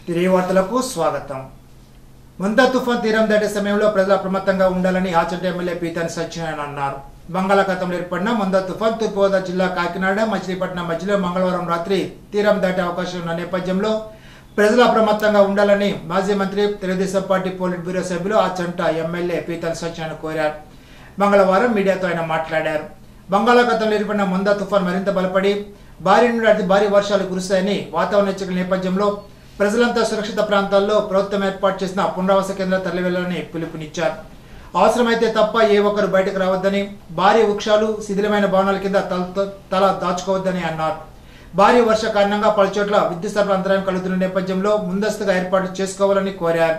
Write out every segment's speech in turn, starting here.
తిరిగి వార్తలకు స్వాగతం. మందా తుఫాన్ తీరం దాటే సమయంలో ప్రజలు అప్రమత్తంగా ఉండాలని ఆచంట ఎమ్మెల్యే పీతాని సత్యనారాయణ అన్నారు. బంగాళాఖాతంలో ఏర్పడిన మందా తుఫాన్ తూర్పుగోదావరి జిల్లా కాకినాడ మచిలీపట్నం మధ్యలో మంగళవారం రాత్రి తీరం దాటే అవకాశం ఉన్న నేపథ్యంలో ప్రజలు అప్రమత్తంగా ఉండాలని మాజీ మంత్రి తెలుగుదేశం పార్టీ పోలిట్ బ్యూరో సభ్యులు ఆచంట ఎమ్మెల్యే పీతాని సత్యనారాయణ కోరారు. మంగళవారం మీడియాతో ఆయన మాట్లాడారు. బంగాళాఖాతంలో ఏర్పడిన మందా తుఫాన్ మరింత బలపడి భారీ నుండి అతి భారీ వర్షాలు కురుస్తాయని వాతావరణ హెచ్చరికల నేపథ్యంలో ప్రజలంతా సురక్షిత ప్రాంతాల్లో ప్రభుత్వం ఏర్పాటు చేసిన పునరావాస కేంద్రాలు తరలివెళ్లాలని పిలుపునిచ్చారు. అవసరమైతే తప్ప ఏ ఒక్కరు బయటకు రావద్దని, భారీ వృక్షాలు శిథిలమైన భవనాల కింద తల దాచుకోవద్దని అన్నారు. భారీ వర్ష కారణంగా పలుచోట్ల విద్యుత్ సరఫరా అంతరాయం కలుగుతున్న నేపథ్యంలో ముందస్తుగా ఏర్పాట్లు చేసుకోవాలని కోరారు.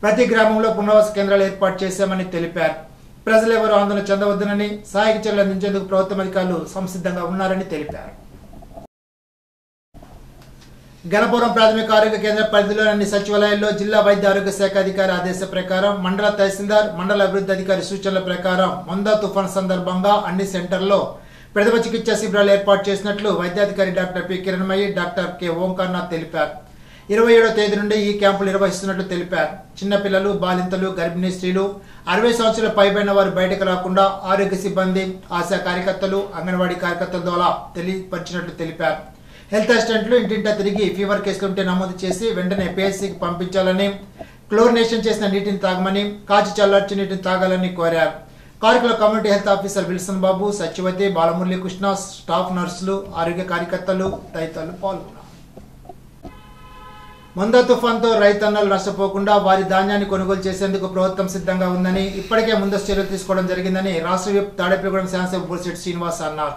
ప్రతి గ్రామంలో పునరావాస కేంద్రాలు ఏర్పాటు చేశామని తెలిపారు. ప్రజలెవరూ ఆందోళన చెందవద్దని, సహాయక చర్యలు అందించేందుకు ప్రభుత్వం అధికారులు సంసిద్ధంగా ఉన్నారని తెలిపారు. గణపురం ప్రాథమిక ఆరోగ్య కేంద్ర పరిధిలోని అన్ని సచివాలయాల్లో జిల్లా వైద్య ఆరోగ్య శాఖ అధికారి ఆదేశ ప్రకారం, మండల తహసీల్దార్, మండల అభివృద్ధి అధికారి సూచనల ప్రకారం మందా తుఫాన్ సందర్భంగా అన్ని సెంటర్లో ప్రథమ చికిత్సా శిబిరాలు ఏర్పాటు చేసినట్లు వైద్యాధికారి doctor P Kiranmayi, doctor K Omkarnath తెలిపారు. 27వ తేదీ నుండి ఈ క్యాంపులు నిర్వహిస్తున్నట్లు తెలిపారు. చిన్నపిల్లలు, బాలింతలు, గర్భిణీ స్త్రీలు, 60 సంవత్సరాల పైబడిన వారు బయటకు రాకుండా ఆరోగ్య సిబ్బంది, ఆశా కార్యకర్తలు, అంగన్వాడీ కార్యకర్తల ద్వారా తెలియపరిచినట్లు తెలిపారు. హెల్త్ అసిస్టెంట్లు ఇంటింటా తిరిగి ఫీవర్ కేసులుంటే నమోదు చేసి వెంటనే పిహెచ్సికి పంపించాలని, క్లోరినేషన్ చేసిన నీటిని తాగమని, కాచి చల్లార్చి నీటిని తాగాలని కోరారు. కార్యక్రమంలో కమ్యూనిటీ హెల్త్ ఆఫీసర్ విల్సన్ బాబు, సత్యవతి, బాలమురళీ కృష్ణ, స్టాఫ్ నర్సులు, ఆరోగ్య కార్యకర్తలు తదితరులు పాల్గొన్నారు. మందా తుఫాన్తో రైతన్నలు నష్టపోకుండా వారి ధాన్యాన్ని కొనుగోలు చేసేందుకు ప్రభుత్వం సిద్ధంగా ఉందని, ఇప్పటికే ముందస్తు చర్యలు తీసుకోవడం జరిగిందని రాష్ట్ర విప్ తాడేపల్లిగూడెం శాసనసభ్యులు బొలిశెట్టి శ్రీనివాస్ అన్నారు.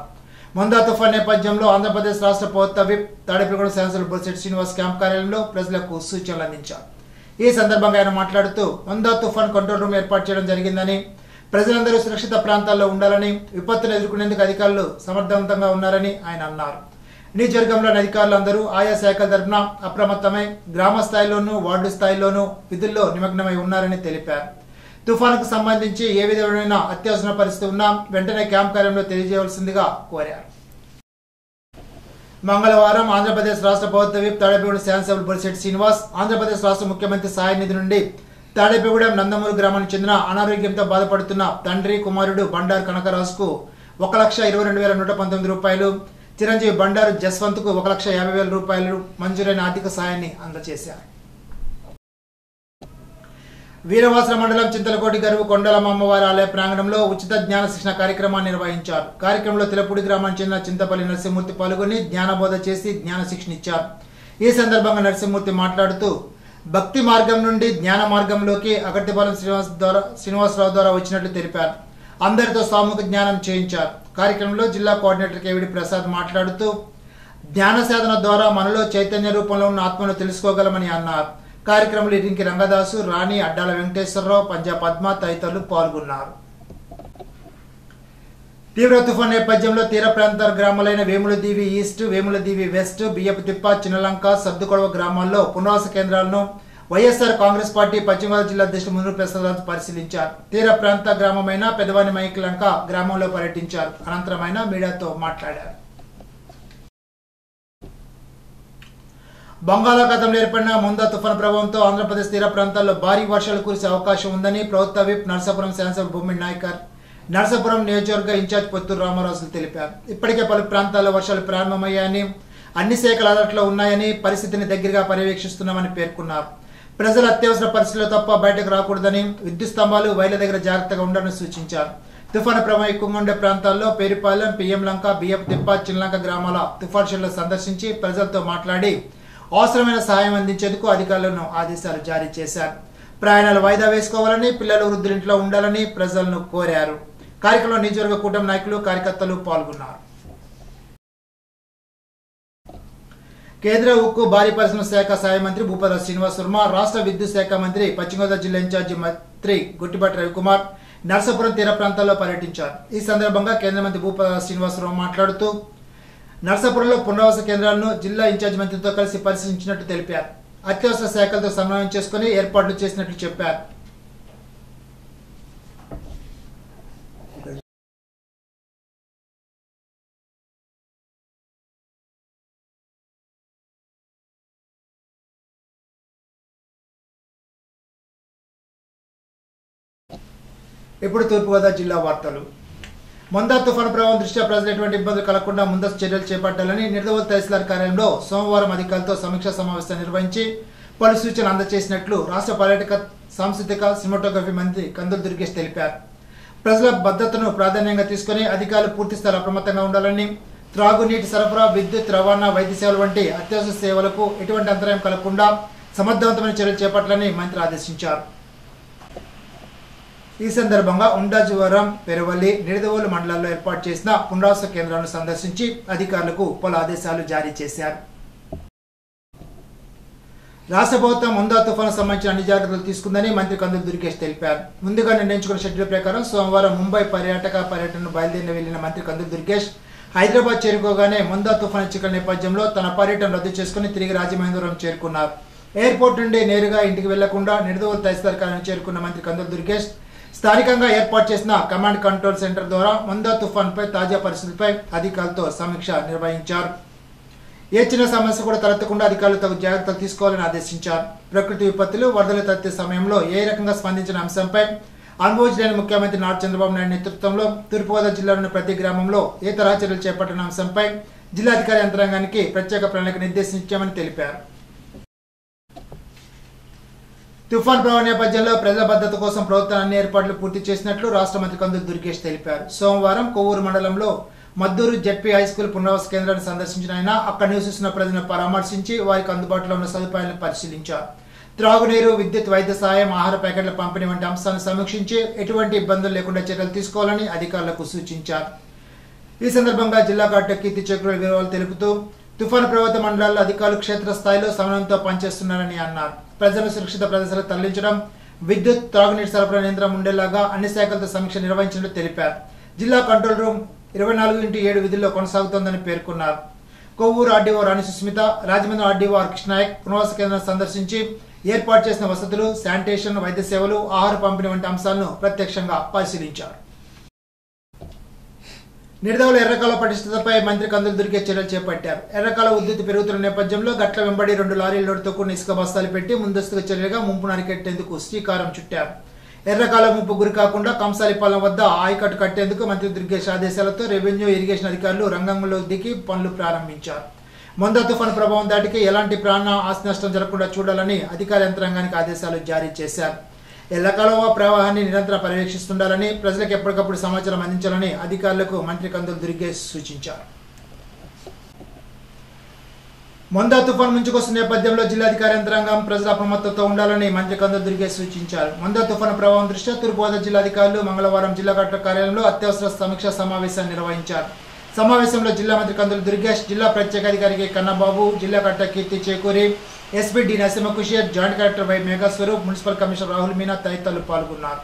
మందా తుఫాన్ నేపథ్యంలో ఆంధ్రప్రదేశ్ రాష్ట్ర ప్రభుత్వ విప్ తాడేపల్లిగూడెం శాసనసభ్యులు బొలిశెట్టి శ్రీనివాస్ క్యాంప్ కార్యాలయంలో ప్రజలకు సూచనలు అందించారు. ఈ సందర్భంగా ఆయన మాట్లాడుతూ మందా తుఫాన్ కంట్రోల్ రూమ్ ఏర్పాటు చేయడం జరిగిందని, ప్రజలందరూ సురక్షిత ప్రాంతాల్లో ఉండాలని, విపత్తును ఎదుర్కొనేందుకు అధికారులు సమర్థవంతంగా ఉన్నారని ఆయన అన్నారు. నియోజకవర్గంలోని అధికారులందరూ ఆయా శాఖల తరఫున అప్రమత్తమై గ్రామ స్థాయిలోనూ, వార్డు స్థాయిలోనూ విధుల్లో నిమగ్నమై ఉన్నారని తెలిపారు. తుఫానుకు సంబంధించి ఏ విధమైన అత్యవసర పరిస్థితి ఉన్నా వెంటనే క్యాంప్ కార్యంలో తెలియజేయవలసిందిగా కోరారు. మంగళవారం ఆంధ్రప్రదేశ్ రాష్ట్ర ప్రభుత్వ విప్ తాడేపల్లిగూడెం శాసనసభ్యులు బొలిశెట్టి శ్రీనివాస్, ఆంధ్రప్రదేశ్ రాష్ట్ర ముఖ్యమంత్రి సహాయ నిధి నుండి తాడేపల్లిగూడెం నందమూరు గ్రామానికి చెందిన అనారోగ్యంతో బాధపడుతున్న తండ్రి కుమారుడు బండారు కనకరాజుకు 1,22,119 రూపాయలు, చిరంజీవి బండారు జస్వంత్ కు 1,50,000 రూపాయలు మంజూరైన ఆర్థిక సాయాన్ని అందజేశారు. వీరవాసర మండలం చింతలకోటి గరువు కొండలమ్మ అమ్మవారి ఆలయ ప్రాంగణంలో ఉచిత జ్ఞాన శిక్షణ కార్యక్రమాన్ని నిర్వహించారు. కార్యక్రమంలో తిలపూడి గ్రామానికి చెందిన చింతపల్లి నరసింహమూర్తి పాల్గొని జ్ఞానబోధ చేసి జ్ఞాన శిక్షణ ఇచ్చారు. ఈ సందర్భంగా నరసింహమూర్తి మాట్లాడుతూ, భక్తి మార్గం నుండి జ్ఞాన మార్గంలోకి అగర్తిపాలెం శ్రీనివాసరావు ద్వారా వచ్చినట్లు తెలిపారు. అందరితో సామూహిక జ్ఞానం చేయించారు. కార్యక్రమంలో జిల్లా కోఆర్డినేటర్ కేవిడి ప్రసాద్ మాట్లాడుతూ, జ్ఞాన సాధన ద్వారా మనలో చైతన్య రూపంలో ఉన్న ఆత్మను తెలుసుకోగలమని అన్నారు. కార్యక్రమంలో ఇరింకి రంగదాసు, రాణి, అడ్డాల వెంకటేశ్వరరావు, పంజా పద్మ తదితరులు పాల్గొన్నారు. తీవ్ర తుఫాన్ నేపథ్యంలో తీర ప్రాంత గ్రామాలైన వేములదీవి ఈస్ట్, వేములదీవి వెస్ట్, బియ్యపుతిప్ప, చిన్నలంక, సర్దుకొడవ గ్రామాల్లో పునరావాస కేంద్రాలను వైఎస్ఆర్ కాంగ్రెస్ పార్టీ పశ్చిమ గోదావరి జిల్లా అధ్యక్షుడు మునురు ప్రసాద్ పరిశీలించారు. తీర ప్రాంత గ్రామమైన పెదవాని మైకిలంక గ్రామంలో పర్యటించారు. అనంతరం ఆయన మీడియాతో మాట్లాడారు. బంగాళాఖాతంలో ఏర్పడిన మందా తుఫాను ప్రభావంతో ఆంధ్రప్రదేశ్ తీర ప్రాంతాల్లో భారీ వర్షాలు కురిసే అవకాశం ఉందని ప్రభుత్వ విప్ నరసాపురం శాసనసభ్యులు భూమి నాయకర్, నరసాపురం నియోజకవర్గ ఇన్ఛార్జ్ పొత్తూరు రామరాజులు తెలిపారు. ఇప్పటికే పలు ప్రాంతాల్లో వర్షాలు ప్రారంభమయ్యాయని, అన్ని శాఖల అలర్ట్లో ఉన్నాయని, పరిస్థితిని దగ్గరగా పర్యవేక్షిస్తున్నామని పేర్కొన్నారు. ప్రజలు అత్యవసర పరిస్థితుల్లో తప్ప బయటకు రాకూడదని, విద్యుత్ స్తంభాలు, వైర్ల దగ్గర జాగ్రత్తగా ఉండాలని సూచించారు. తుఫాను ప్రభావం ఎక్కువగా ఉండే ప్రాంతాల్లో పేరుపాలెం, పిఎం లంక, బియ్యపుతిప్ప, చిన్నలంక గ్రామాల తుఫాను షెడ్లను సందర్శించి ప్రజలతో మాట్లాడి అవసరమైన సహాయం అందించేందుకు అధికారులను ఆదేశాలు జారీ చేశారు. ప్రయాణాలు వాయిదా వేసుకోవాలని, పిల్లలు, వృద్ధులు ఇంట్లో ఉండాలని ప్రజలను కోరారు. కార్యక్రమంలో నియోజకవర్గ కూటమి నాయకులు, కార్యకర్తలు పాల్గొన్నారు. కేంద్ర ఉక్కు భారీ పరిశ్రమ శాఖ సహాయ మంత్రి భూపతిరాజు శ్రీనివాస్ వర్మ, రాష్ట్ర విద్యుత్ శాఖ మంత్రి పశ్చిమ గోదావరి జిల్లా ఇన్ఛార్జి మంత్రి గొట్టిపాటి రవికుమార్ నరసాపురం తీర ప్రాంతాల్లో పర్యటించారు. ఈ సందర్భంగా కేంద్ర మంత్రి భూపతిరాజు శ్రీనివాస్ వర్మ మాట్లాడుతూ, నరసాపురంలో పునరావాస కేంద్రాలను జిల్లా ఇన్ఛార్జి మంత్రితో కలిసి పరిశీలించినట్టు తెలిపారు. అత్యవసర శాఖలతో సమన్వయం చేసుకుని ఏర్పాట్లు చేసినట్లు చెప్పారు. ఇప్పుడు తూర్పుగోదావరి జిల్లా వార్తలు. మొందా తుఫాను ప్రభావం దృష్ట్యా ప్రజలు ఎటువంటి ఇబ్బందులు కలగకుండా ముందస్తు చర్యలు చేపట్టాలని నిడదవోలు తహసీల్దార్ కార్యాలయంలో సోమవారం అధికారులతో సమీక్షా సమావేశం నిర్వహించి పలు సూచనలు అందజేసినట్లు రాష్ట్ర పర్యాటక సాంస్కృతిక సినిమాటోగ్రఫీ మంత్రి కందుల దుర్గేష్ తెలిపారు. ప్రజల భద్రతను ప్రాధాన్యంగా తీసుకుని అధికారులు పూర్తిస్థాయి అప్రమత్తంగా ఉండాలని, త్రాగునీటి సరఫరా, విద్యుత్ రవాణా, వైద్య సేవలు వంటి అత్యవసర సేవలకు ఎటువంటి అంతరాయం కలగకుండా సమర్థవంతమైన చర్యలు చేపట్టాలని మంత్రి ఆదేశించారు. ఈ సందర్భంగా ఉండాజవరం, పెరవల్లి, నిడదవోలు మండలాల్లో ఏర్పాటు చేసిన పునరావాస కేంద్రాలను సందర్శించి అధికారులకు పలు ఆదేశాలు జారీ చేశారు. రాష్ట్ర ప్రభుత్వం మొందా తుఫాను సంబంధించిన అన్ని జాగ్రత్తలు తీసుకుందని మంత్రి కందుల దుర్గేష్ తెలిపారు. ముందుగా నిర్ణయించుకున్న షెడ్యూల్ ప్రకారం సోమవారం ముంబై పర్యటనను బయలుదేరి వెళ్లిన మంత్రి కందుల దుర్గేష్ హైదరాబాద్ చేరుకోగానే మొందా తుఫాను హెచ్చరికల నేపథ్యంలో తన పర్యటన రద్దు చేసుకుని తిరిగి రాజమహేంద్రవరం చేరుకున్నారు. ఎయిర్పోర్ట్ నుండి నేరుగా ఇంటికి వెళ్లకుండా నిడదవోలు తహసీల్దార్ కార్యాలయం చేరుకున్న మంత్రి కందుల దుర్గేష్ స్థానికంగా ఏర్పాటు చేసిన కమాండ్ కంట్రోల్ సెంటర్ ద్వారా మొందా తుఫాన్పై తాజా పరిస్థితులపై అధికారులతో సమీక్ష నిర్వహించారు. ఏ చిన్న సమస్య కూడా తలెత్తకుండా అధికారులు తగు జాగ్రత్తలు తీసుకోవాలని ఆదేశించారు. ప్రకృతి విపత్తులు, వరదలు తలెత్తే సమయంలో ఏ రకంగా స్పందించిన అంశంపై అనుభవించలేని ముఖ్యమంత్రి నారా చంద్రబాబు నాయుడు నేతృత్వంలో తూర్పుగోదావరి జిల్లాలోని ప్రతి గ్రామంలో ఏ తరహా చర్యలు చేపట్టిన అంశంపై జిల్లా అధికార యంత్రాంగానికి ప్రత్యేక ప్రణాళిక నిర్దేశించామని తెలిపారు. తుఫాన్ ప్రభావ నేపథ్యంలో ప్రజల భద్రత కోసం ప్రభుత్వం అన్ని ఏర్పాట్లు పూర్తి చేసినట్లు రాష్ట్ర మంత్రి కందుల దుర్గేష్ తెలిపారు. సోమవారం కొవ్వూరు మండలంలో మద్దూరు జెడ్పీ హైస్కూల్ పునరావాస కేంద్రాన్ని సందర్శించిన ఆయన అక్కడ నివసిస్తున్న ప్రజలను పరామర్శించి వారికి అందుబాటులో ఉన్న సదుపాయాలను పరిశీలించారు. త్రాగునీరు, విద్యుత్, వైద్య సహాయం, ఆహార ప్యాకెట్ల పంపిణీ వంటి అంశాలను సమీక్షించి ఎటువంటి ఇబ్బందులు లేకుండా చర్యలు తీసుకోవాలని అధికారులకు సూచించారు. ఈ సందర్భంగా జిల్లా కలెక్టర్ కీర్తి చక్రవర్తి వివరాలు తెలుపుతూ తుఫాను ప్రభావిత మండలాల్లో అధికారులు క్షేత్రస్థాయిలో సమన్వయంతో పనిచేస్తున్నారని అన్నారు. ప్రజలను సురక్షిత ప్రదేశాలకు తరలించడం, విద్యుత్, త్రాగునీటి సరఫరా నియంత్రణ ఉండేలాగా అన్ని శాఖలతో సమీక్ష నిర్వహించినట్లు తెలిపారు. జిల్లా కంట్రోల్ రూమ్ 24/7 విధుల్లో కొనసాగుతోందని పేర్కొన్నారు. Kovvur RDO Rani Susmitha, Rajahmundry RDO R Krishna Naik పునరావాస కేంద్రాన్ని సందర్శించి ఏర్పాటు చేసిన వసతులు, శానిటేషన్, వైద్య సేవలు, ఆహార పంపిణీ వంటి అంశాలను ప్రత్యక్షంగా పరిశీలించారు. నిడదవోలు ఎర్రకాలువ పటిష్టతపై మంత్రి కందుల దుర్గేష్ చర్యలు చేపట్టారు. ఎర్రకాలువ ఉధృతి పెరుగుతున్న నేపథ్యంలో గట్ల వెంబడి 2 లారీల లోడుతో కూడిన ఇసుక బస్తాలు పెట్టి ముందస్తుగా చర్యగా ముంపును అరికట్టేందుకు శ్రీకారం చుట్టారు. ఎర్రకాలువ ముంపు గురి కాకుండా కంసాలిపాలెం వద్ద ఆయకట్టు కట్టేందుకు మంత్రి దుర్గేష్ ఆదేశాలతో రెవెన్యూ, ఇరిగేషన్ అధికారులు రంగంలో దిగి పనులు ప్రారంభించారు. మొందా తుఫాను ప్రభావం దాటికి ఎలాంటి ప్రాణ ఆస్తి నష్టం జరగకుండా చూడాలని అధికార యంత్రాంగానికి ఆదేశాలు జారీ చేశారు. ఎర్రకాలువ ప్రవాహాన్ని నిరంతరం పర్యవేక్షిస్తుండాలని, ప్రజలకు ఎప్పటికప్పుడు సమాచారం అందించాలని అధికారులకు మంత్రి కందుల దుర్గేష్ సూచించారు. మొందా తుఫాను ముంచుకొస్తున్న నేపథ్యంలో జిల్లాధికార యంత్రాంగం ప్రజల అప్రమత్తతో ఉండాలని మంత్రి కందుల దుర్గేష్ సూచించారు. మొందా తుఫాను ప్రభావం దృష్ట్యా తూర్పుగోదావరి జిల్లాధికారులు మంగళవారం జిల్లా కలెక్టర్ కార్యాలయంలో అత్యవసర సమీక్షా సమావేశాన్ని నిర్వహించారు. సమావేశంలో జిల్లా మంత్రి కందుల దుర్గేష్, జిల్లా ప్రత్యేక అధికారి కన్నబాబు, జిల్లా collector Keerthi Chekuri, SP D నరసింహకుషియర్, joint collector Y Meghaswaroop, municipal commissioner Rahul Meena తదితరులు పాల్గొన్నారు.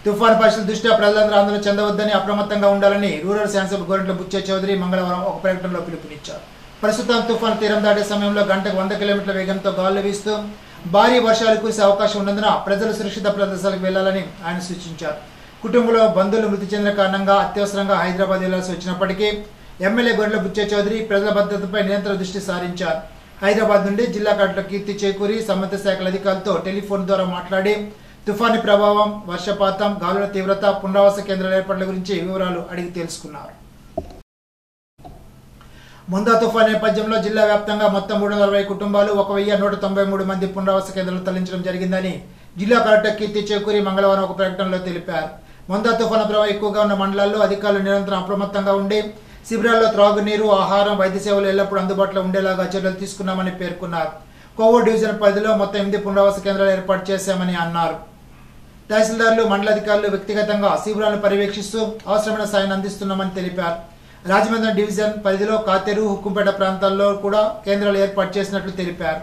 తుఫాను పరిస్థితుల దృష్ట్యా ప్రజలందరూ ఆందోళన చెందవద్దని, అప్రమత్తంగా ఉండాలని రూరల్ శాసనసభ గోరంట్ల బుచ్చే చౌదరి మంగళవారం ఒక ప్రకటనలో పిలుపునిచ్చారు. ప్రస్తుతం తుఫాను తీరం దాటే సమయంలో గంటకు 100 కిలోమీటర్ల వేగంతో గాలులు వీస్తూ భారీ వర్షాలు కురిసే అవకాశం ఉన్నందున ప్రజలు సురక్షిత ప్రదేశాలకు వెళ్లాలని ఆయన సూచించారు. కుటుంబంలో బంధువులు మృతి చెందిన కారణంగా అత్యవసరంగా హైదరాబాద్ వెళ్లాల్సి వచ్చినప్పటికీ ఎమ్మెల్యే గోరంట్ల బుచ్చే చౌదరి ప్రజల భద్రతపై నిరంతర దృష్టి సారించారు. హైదరాబాద్ నుండి జిల్లా కలెక్టర్ కీర్తి చేకూరి సంబంధిత శాఖల అధికారులతో టెలిఫోన్ ద్వారా మాట్లాడి తుఫాను ప్రభావం, వర్షపాతం, గాలుల తీవ్రత, పునరావాస కేంద్రాల ఏర్పాట్ల గురించి వివరాలు అడిగి తెలుసుకున్నారు. మొందా తుఫాను నేపథ్యంలో జిల్లా వ్యాప్తంగా మొత్తం 360 కుటుంబాలు 1193 మంది పునరావాస కేంద్రాలు తరలించడం జరిగిందని జిల్లా కలెక్టర్ కీర్తి చేకూరి మంగళవారం ఒక ప్రకటనలో తెలిపారు. మొందా తుఫాను ప్రభావం ఎక్కువగా ఉన్న మండలాల్లో అధికారులు నిరంతరం అప్రమత్తంగా ఉండి శిబిరాల్లో త్రాగునీరు, ఆహారం, వైద్య సేవలు ఎల్లప్పుడూ అందుబాటులో ఉండేలాగా చర్యలు తీసుకున్నామని పేర్కొన్నారు. కోవూరు డివిజన్ పరిధిలో మొత్తం 8 పునరావాస కేంద్రాలు ఏర్పాటు చేశామని అన్నారు. తహసీల్దార్లు, మండలాధికారులు వ్యక్తిగతంగా శిబిరాలను పర్యవేక్షిస్తూ అవసరమైన సాయాన్ని అందిస్తున్నామని తెలిపారు. రాజమండ్రి డివిజన్ పరిధిలో కాతేరు, హుక్కుంపేట ప్రాంతాల్లో కూడా కేంద్రాలు ఏర్పాటు చేసినట్లు తెలిపారు.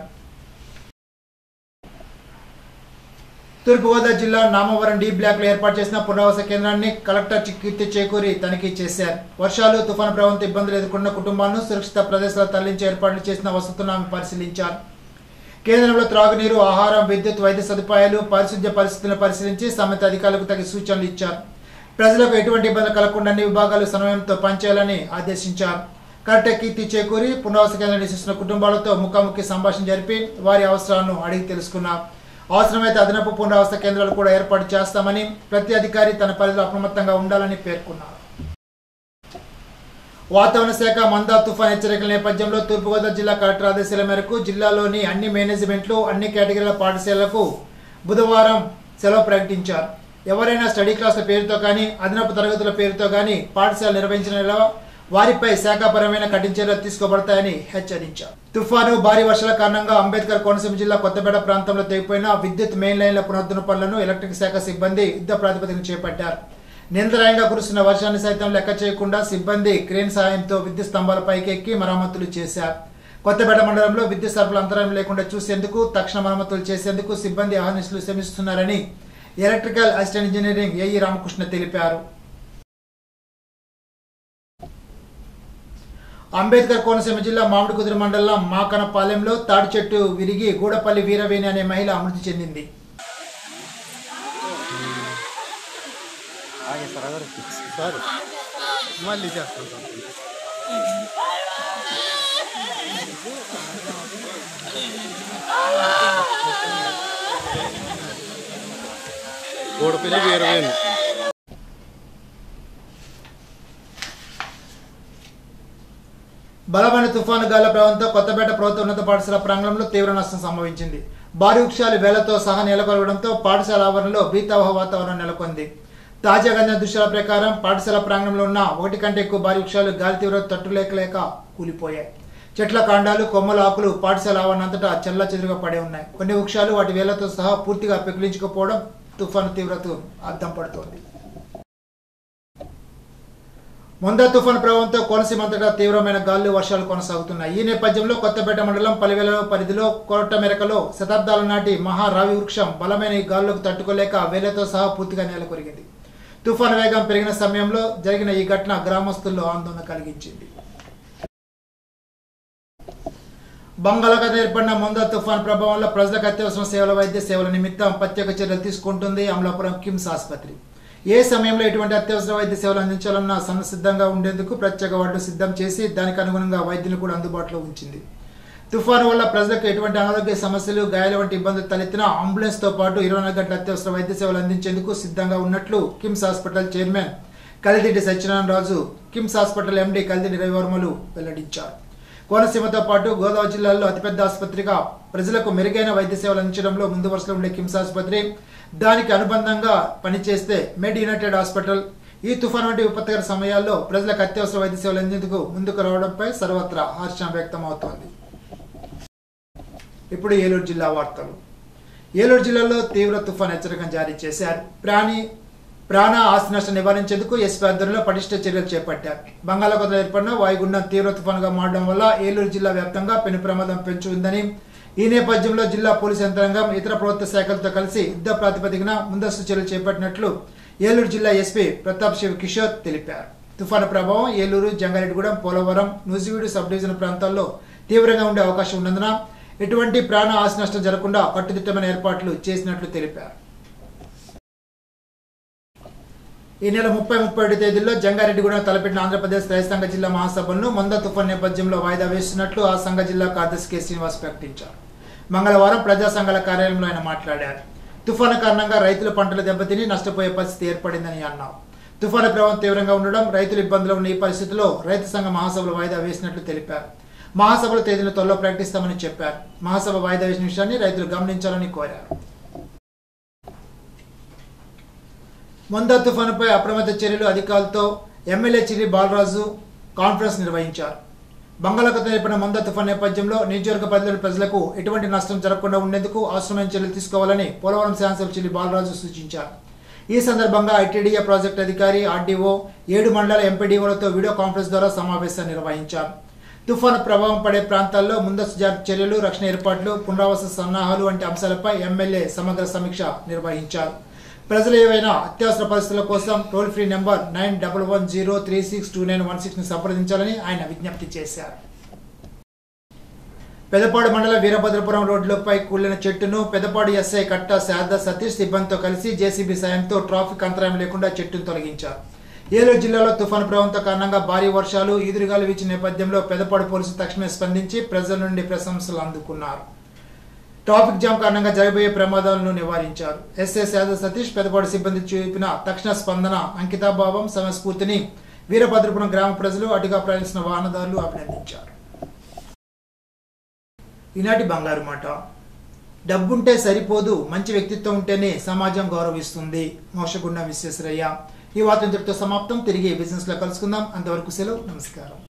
తూర్పుగోదావరి జిల్లా నామవరం డి బ్లాక్ లో ఏర్పాటు చేసిన పునరావాస కేంద్రాన్ని కలెక్టర్ కీర్తి చేకూరి తనిఖీ చేశారు. వర్షాలు, తుఫాను ప్రభావంతో ఇబ్బందులు ఎదుర్కొన్న కుటుంబాలను సురక్షిత ప్రదేశాలకు తరలించి ఏర్పాట్లు చేసిన వసతులను ఆమె పరిశీలించారు. కేంద్రంలో త్రాగునీరు, ఆహారం, విద్యుత్, వైద్య సదుపాయాలు, పారిశుద్ధ్య పరిస్థితులను పరిశీలించి సంబంధిత అధికారులకు తగిన సూచనలు ఇచ్చారు. ప్రజలకు ఎటువంటి ఇబ్బందులు కలగకుండా అన్ని విభాగాలు సమన్వయంతో పనిచేయాలని ఆదేశించారు. కలెక్టర్ కీర్తి చేకూరి పునరావాస కేంద్రంలో నివసిస్తున్న కుటుంబాలతో ముఖాముఖి సంభాషణ జరిపి వారి అవసరాలను అడిగి తెలుసుకున్నారు. అవసరమైతే అదనపు పునరావాస కేంద్రాలు కూడా ఏర్పాటు చేస్తామని, ప్రతి అధికారి తన పరిధిలో అప్రమత్తంగా ఉండాలని పేర్కొన్నారు. వాతావరణ శాఖ మందా తుఫాన్ హెచ్చరికల నేపథ్యంలో తూర్పుగోదావరి జిల్లా కలెక్టర్ ఆదేశాల మేరకు జిల్లాలోని అన్ని మేనేజ్మెంట్లు, అన్ని కేటగిరీల పాఠశాలలకు బుధవారం సెలవు ప్రకటించారు. ఎవరైనా స్టడీ క్లాసుల పేరుతో కానీ, అదనపు తరగతుల పేరుతో కానీ పాఠశాల నిర్వహించిన వారిపై శాఖాపరమైన కఠిన చర్యలు తీసుకోబడతాయని హెచ్చరించారు. తుఫాను, భారీ వర్షాల కారణంగా అంబేద్కర్ కోనసీమ జిల్లా కొత్తపేట ప్రాంతంలో తెగిపోయిన విద్యుత్ మెయిన్ లైన్ల పునరుద్ధరణ పనులను ఎలక్ట్రిక్ శాఖ సిబ్బంది యుద్ధ ప్రాతిపదికన చేపట్టారు. నిరంతరాయంగా కురుస్తున్న వర్షాన్ని సైతం లెక్క చేయకుండా సిబ్బంది క్రేన్ సాయంతో విద్యుత్ స్తంభాల పైకి ఎక్కి మరమ్మతులు చేశారు. కొత్తపేట మండలంలో విద్యుత్ సరఫరా అంతరాయం లేకుండా చూసేందుకు, తక్షణ మరమ్మతులు చేసేందుకు సిబ్బంది అహర్నిశలు శ్రమిస్తున్నారని electrical assistant engineering AE Ramakrishna తెలిపారు. అంబేద్కర్ కోనసీమ జిల్లా మామిడికుదురు మండలం మాకనపాలెంలో తాడి చెట్టు విరిగి గూడపల్లి వీరవేణి అనే మహిళ మృతి చెందింది. గూడపల్లి వీరవేణి బలమైన తుఫాను గాల ప్రభావంతో కొత్తపేట ప్రభుత్వ ఉన్నత పాఠశాల ప్రాంగణంలో తీవ్ర నష్టం సంభవించింది. భారీ వృక్షాలు వేలతో సహా నెలకొల్పడంతో పాఠశాల ఆవరణలో భీతావహ వాతావరణం నెలకొంది. తాజాగా అందిన దృశ్యాల ప్రకారం పాఠశాల ప్రాంగణంలో ఉన్న 1 కంటే ఎక్కువ భారీ వృక్షాలు గాలి తీవ్రత తట్టులేక కూలిపోయాయి. చెట్ల కాండాలు, కొమ్మల ఆకులు పాఠశాల ఆవరణ అంతటా చెల్లాచెదురుగా పడి ఉన్నాయి. కొన్ని వృక్షాలు వాటి వేలతో సహా పూర్తిగా పెకిలించుకుపోవడం తుఫాను తీవ్రతకు అద్దం పడుతోంది. మొందా తుఫాను ప్రభావంతో కోనసీమ అంతటా తీవ్రమైన గాలులు, వర్షాలు కొనసాగుతున్నాయి. ఈ నేపథ్యంలో కొత్తపేట మండలం పలివెల పరిధిలో కొరటమెరకలో శతాబ్దాల నాటి మహారావి వృక్షం బలమైన ఈ గాలులకు తట్టుకోలేక వేలతో సహా పూర్తిగా నేల కొరిగింది. తుఫాను వేగం పెరిగిన సమయంలో జరిగిన ఈ ఘటన గ్రామస్తుల్లో ఆందోళన కలిగించింది. బంగాళాఖాతం ఏర్పడిన మొందా తుఫాను ప్రభావంలో ప్రజలకు అత్యవసర సేవల వైద్య సేవల నిమిత్తం ప్రత్యేక చర్యలు తీసుకుంటుంది అమలాపురం కిమ్స్ ఆసుపత్రి. ఏ సమయంలో ఎటువంటి అత్యవసర వైద్య సేవలు అందించాలన్నా సంసిద్ధంగా ఉండేందుకు ప్రత్యేక వార్డు సిద్ధం చేసి దానికి అనుగుణంగా వైద్యులు కూడా అందుబాటులో ఉంచింది. తుఫాను వల్ల ప్రజలకు ఎటువంటి అనారోగ్య సమస్యలు, గాయాల వంటి ఇబ్బందులు తలెత్తినా అంబులెన్స్ తో పాటు 24 గంటల అత్యవసర వైద్య సేవలు అందించేందుకు సిద్ధంగా ఉన్నట్లు KIMS hospital chairman కలిదిడ్డి Satyanarayana Raju, KIMS hospital MD కలిదిడ్డి రవివర్మలు వెల్లడించారు. కోనసీమతో పాటు గోదావరి జిల్లాలో అతిపెద్ద ఆసుపత్రిగా ప్రజలకు మెరుగైన వైద్య సేవలు అందించడంలో ముందు వరుసలో ఉండే కిమ్స్ ఆసుపత్రి, దానికి అనుబంధంగా పనిచేస్తే మెడ్ యునైటెడ్ హాస్పిటల్ ఈ తుఫాను వంటి విపత్కర సమయాల్లో ప్రజలకు అత్యవసర వైద్య సేవలు అందించేందుకు ముందుకు రావడంపై సర్వత్రా హర్షం వ్యక్తమవుతోంది. ఇప్పుడు ఏలూరు జిల్లా వార్తలు. ఏలూరు జిల్లాలో తీవ్ర తుఫాను హెచ్చరికను జారీ చేశారు. ప్రాణ ఆస్తి నష్టం నివారించేందుకు ఎస్పీ ఆధ్వర్యంలో పటిష్ట చర్యలు చేపట్టారు. బంగాళాఖాతంలో ఏర్పడిన వాయుగుండం తీవ్ర తుఫానుగా మారడం వల్ల ఏలూరు జిల్లా వ్యాప్తంగా పెను ప్రమాదం పెంచి ఉందని, ఈ నేపథ్యంలో జిల్లా పోలీసు యంత్రాంగం ఇతర ప్రభుత్వ శాఖలతో కలిసి యుద్ధ ప్రాతిపదికన ముందస్తు చర్యలు చేపట్టినట్లు ఏలూరు జిల్లా ఎస్పీ ప్రతాప్ శివ్ కిషోర్ తెలిపారు. తుఫాను ప్రభావం ఏలూరు, జంగారెడ్డిగూడెం, పోలవరం, నూజివీడు సబ్ డివిజన్ ప్రాంతాల్లో తీవ్రంగా ఉండే అవకాశం ఉన్నందున ఎటువంటి ప్రాణ ఆస్తి నష్టం జరగకుండా కట్టుదిట్టమైన ఏర్పాట్లు చేసినట్లు తెలిపారు. ఈ నెల 30-31 తేదీల్లో జంగారెడ్డిగూడెం తలపెట్టిన ఆంధ్రప్రదేశ్ రైతు సంఘ జిల్లా మహాసభలను మొందా తుఫాన్ నేపథ్యంలో వాయిదా వేస్తున్నట్లు ఆ సంఘ జిల్లా కార్యదర్శి కె శ్రీనివాస్ ప్రకటించారు. మంగళవారం ప్రజా సంఘాల కార్యాలయంలో ఆయన మాట్లాడారు. తుఫాను కారణంగా రైతుల పంటలు దెబ్బతిని నష్టపోయే పరిస్థితి ఏర్పడిందని అన్నారు. తుఫాను ప్రభావం తీవ్రంగా ఉండడం, రైతులు ఇబ్బందులు ఉన్న ఈ పరిస్థితిలో రైతు సంఘ మహాసభలు వాయిదా వేసినట్లు తెలిపారు. మహాసభల తేదీని త్వరలో ప్రకటిస్తామని చెప్పారు. మహాసభ వాయిదా వేసిన విషయాన్ని రైతులు గమనించాలని కోరారు. మొందా తుఫానుపై అప్రమత్త చర్యలు అధికారులతో ఎమ్మెల్యే చిరి బాలరాజు కాన్ఫరెన్స్ నిర్వహించారు. బంగాళాఖాతం ఏర్పడిన మొందా తుఫాను నేపథ్యంలో నియోజకవర్గ పరిధిలోని ప్రజలకు ఎటువంటి నష్టం జరగకుండా ఉండేందుకు అవసరమైన చర్యలు తీసుకోవాలని పోలవరం శాసనసభ్యులు చిరి బాలరాజు సూచించారు. ఈ సందర్భంగా ఐటీడీఏ ప్రాజెక్టు అధికారి, ఆర్డీఓ, 7 మండల ఎంపీడీఓలతో వీడియో కాన్ఫరెన్స్ ద్వారా సమావేశాన్ని నిర్వహించారు. తుఫాను ప్రభావం పడే ప్రాంతాల్లో ముందస్తు జాగ్రత్త చర్యలు, రక్షణ ఏర్పాట్లు, పునరావాస సన్నాహాలు వంటి అంశాలపై ఎమ్మెల్యే సమగ్ర సమీక్ష నిర్వహించారు. ప్రజలు ఏవైనా అత్యవసర పరిస్థితుల కోసం టోల్ ఫ్రీ నెంబర్ 9110362916 ను సంప్రదించాలని ఆయన విజ్ఞప్తి చేశారు. పెదపాడు మండల వీరభద్రపురం రోడ్లపై కూలిన చెట్టును పెదపాడు ఎస్ఐ కట్ట శారదా సతీష్ సిబ్బందితో కలిసి జేసీబీ సాయంతో ట్రాఫిక్ అంతరాయం లేకుండా చెట్టును తొలగించారు. ఏలూరు జిల్లాలో తుఫాను ప్రభావం కారణంగా భారీ వర్షాలు, ఈదురుగాలు వీచిన నేపథ్యంలో పెదపాడు పోలీసులు తక్షణమే స్పందించి ప్రజల నుండి ప్రశంసలు అందుకున్నారు. ట్రాఫిక్ జామ్ కారణంగా జరగబోయే ప్రమాదాలను నివారించారు. ఎస్ఎస్ యాదవ్ సతీష్ పెదపాడు సిబ్బంది చూపిన తక్షణ స్పందన, అంకితాభావం, సమస్ఫూర్తిని వీరభద్రపురం గ్రామ ప్రజలు, అటుగా ప్రయాణిస్తున్న వాహనదారులు అభినందించారు. ఈనాటి బంగారు మాట. డబ్బుంటే సరిపోదు, మంచి వ్యక్తిత్వం ఉంటేనే సమాజం గౌరవిస్తుంది. మోక్షగుండం విశ్వేశ్వరయ్య. ఈ వార్త ఇంతటితో సమాప్తం. తిరిగి బిజినెస్ లో కలుసుకుందాం. అంతవరకు సెలవు. నమస్కారం.